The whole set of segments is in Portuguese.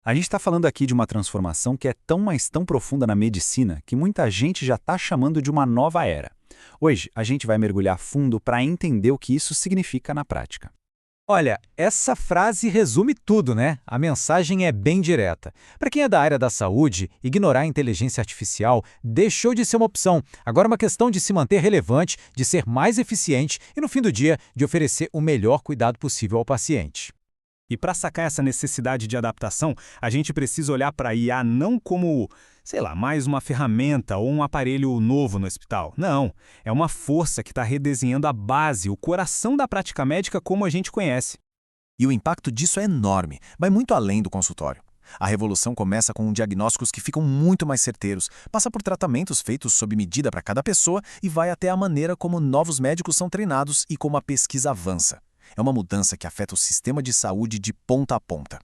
A gente está falando aqui de uma transformação que é tão, mas tão profunda na medicina que muita gente já está chamando de uma nova era. Hoje, a gente vai mergulhar fundo para entender o que isso significa na prática. Olha, essa frase resume tudo, né? A mensagem é bem direta. Para quem é da área da saúde, ignorar a inteligência artificial deixou de ser uma opção. Agora é uma questão de se manter relevante, de ser mais eficiente e, no fim do dia, de oferecer o melhor cuidado possível ao paciente. E para sacar essa necessidade de adaptação, a gente precisa olhar para a IA não como, sei lá, mais uma ferramenta ou um aparelho novo no hospital. Não, é uma força que está redesenhando a base, o coração da prática médica como a gente conhece. E o impacto disso é enorme, vai muito além do consultório. A revolução começa com diagnósticos que ficam muito mais certeiros, passa por tratamentos feitos sob medida para cada pessoa e vai até a maneira como novos médicos são treinados e como a pesquisa avança. É uma mudança que afeta o sistema de saúde de ponta a ponta.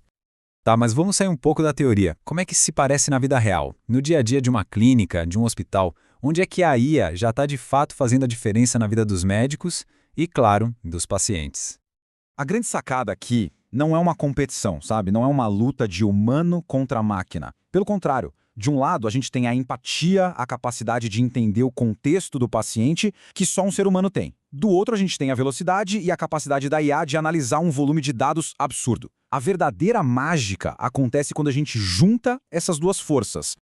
Tá, mas vamos sair um pouco da teoria. Como é que se parece na vida real? No dia a dia de uma clínica, de um hospital, onde é que a IA já está de fato fazendo a diferença na vida dos médicos e, claro, dos pacientes? A grande sacada aqui não é uma competição, sabe? Não é uma luta de humano contra máquina. Pelo contrário, de um lado a gente tem a empatia, a capacidade de entender o contexto do paciente que só um ser humano tem. Do outro a gente tem a velocidade e a capacidade da IA de analisar um volume de dados absurdo. A verdadeira mágica acontece quando a gente junta essas duas forças.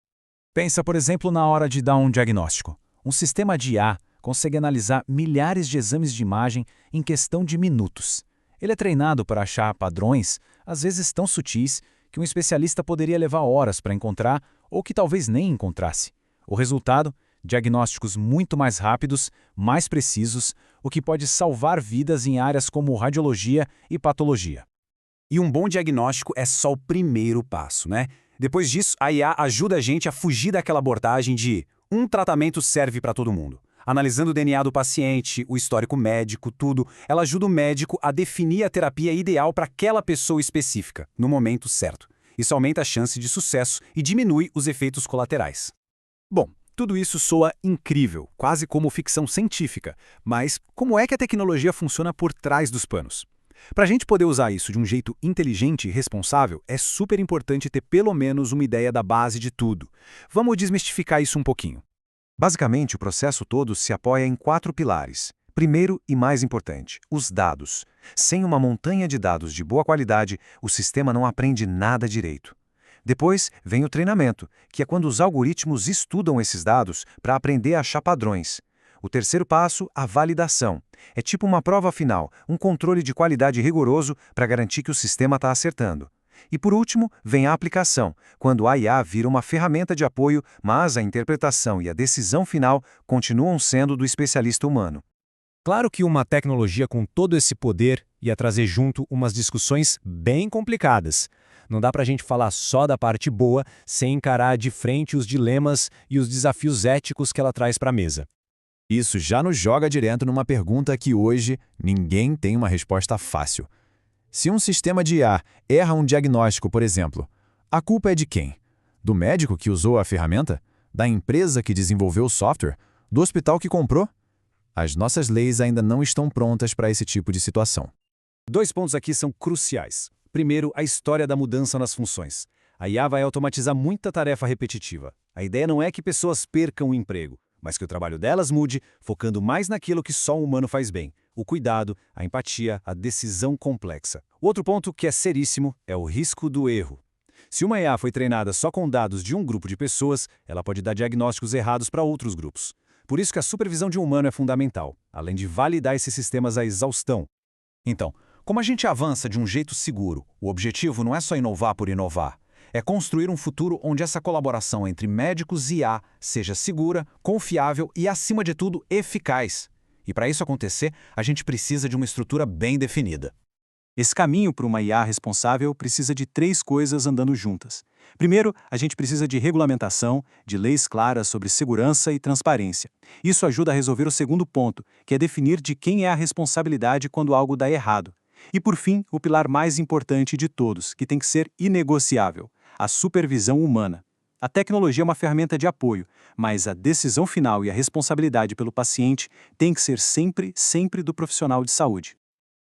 Pensa, por exemplo, na hora de dar um diagnóstico. Um sistema de IA consegue analisar milhares de exames de imagem em questão de minutos. Ele é treinado para achar padrões, às vezes tão sutis, que um especialista poderia levar horas para encontrar ou que talvez nem encontrasse. O resultado? Diagnósticos muito mais rápidos, mais precisos, o que pode salvar vidas em áreas como radiologia e patologia. E um bom diagnóstico é só o primeiro passo, né? Depois disso, a IA ajuda a gente a fugir daquela abordagem de um tratamento serve para todo mundo. Analisando o DNA do paciente, o histórico médico, tudo, ela ajuda o médico a definir a terapia ideal para aquela pessoa específica, no momento certo. Isso aumenta a chance de sucesso e diminui os efeitos colaterais. Bom, tudo isso soa incrível, quase como ficção científica, mas como é que a tecnologia funciona por trás dos panos? Para a gente poder usar isso de um jeito inteligente e responsável, é super importante ter pelo menos uma ideia da base de tudo. Vamos desmistificar isso um pouquinho. Basicamente, o processo todo se apoia em 4 pilares. Primeiro e mais importante, os dados. Sem uma montanha de dados de boa qualidade, o sistema não aprende nada direito. Depois vem o treinamento, que é quando os algoritmos estudam esses dados para aprender a achar padrões. O terceiro passo, a validação. É tipo uma prova final, um controle de qualidade rigoroso para garantir que o sistema está acertando. E por último, vem a aplicação, quando a IA vira uma ferramenta de apoio, mas a interpretação e a decisão final continuam sendo do especialista humano. Claro que uma tecnologia com todo esse poder ia trazer junto umas discussões bem complicadas. Não dá para a gente falar só da parte boa sem encarar de frente os dilemas e os desafios éticos que ela traz para a mesa. Isso já nos joga direto numa pergunta que hoje ninguém tem uma resposta fácil. Se um sistema de IA erra um diagnóstico, por exemplo, a culpa é de quem? Do médico que usou a ferramenta? Da empresa que desenvolveu o software? Do hospital que comprou? As nossas leis ainda não estão prontas para esse tipo de situação. 2 pontos aqui são cruciais. Primeiro, a história da mudança nas funções. A IA vai automatizar muita tarefa repetitiva. A ideia não é que pessoas percam o emprego, mas que o trabalho delas mude, focando mais naquilo que só um humano faz bem. O cuidado, a empatia, a decisão complexa. O outro ponto que é seríssimo é o risco do erro. Se uma IA foi treinada só com dados de um grupo de pessoas, ela pode dar diagnósticos errados para outros grupos. Por isso que a supervisão de um humano é fundamental, além de validar esses sistemas à exaustão. Então, como a gente avança de um jeito seguro, o objetivo não é só inovar por inovar. É construir um futuro onde essa colaboração entre médicos e IA seja segura, confiável e, acima de tudo, eficaz. E para isso acontecer, a gente precisa de uma estrutura bem definida. Esse caminho para uma IA responsável precisa de 3 coisas andando juntas. Primeiro, a gente precisa de regulamentação, de leis claras sobre segurança e transparência. Isso ajuda a resolver o segundo ponto, que é definir de quem é a responsabilidade quando algo dá errado. E por fim, o pilar mais importante de todos, que tem que ser inegociável: a supervisão humana. A tecnologia é uma ferramenta de apoio, mas a decisão final e a responsabilidade pelo paciente tem que ser sempre do profissional de saúde.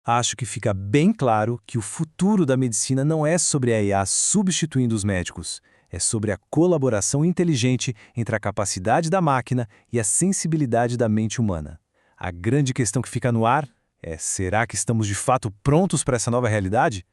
Acho que fica bem claro que o futuro da medicina não é sobre a IA substituindo os médicos, é sobre a colaboração inteligente entre a capacidade da máquina e a sensibilidade da mente humana. A grande questão que fica no ar é: será que estamos de fato prontos para essa nova realidade?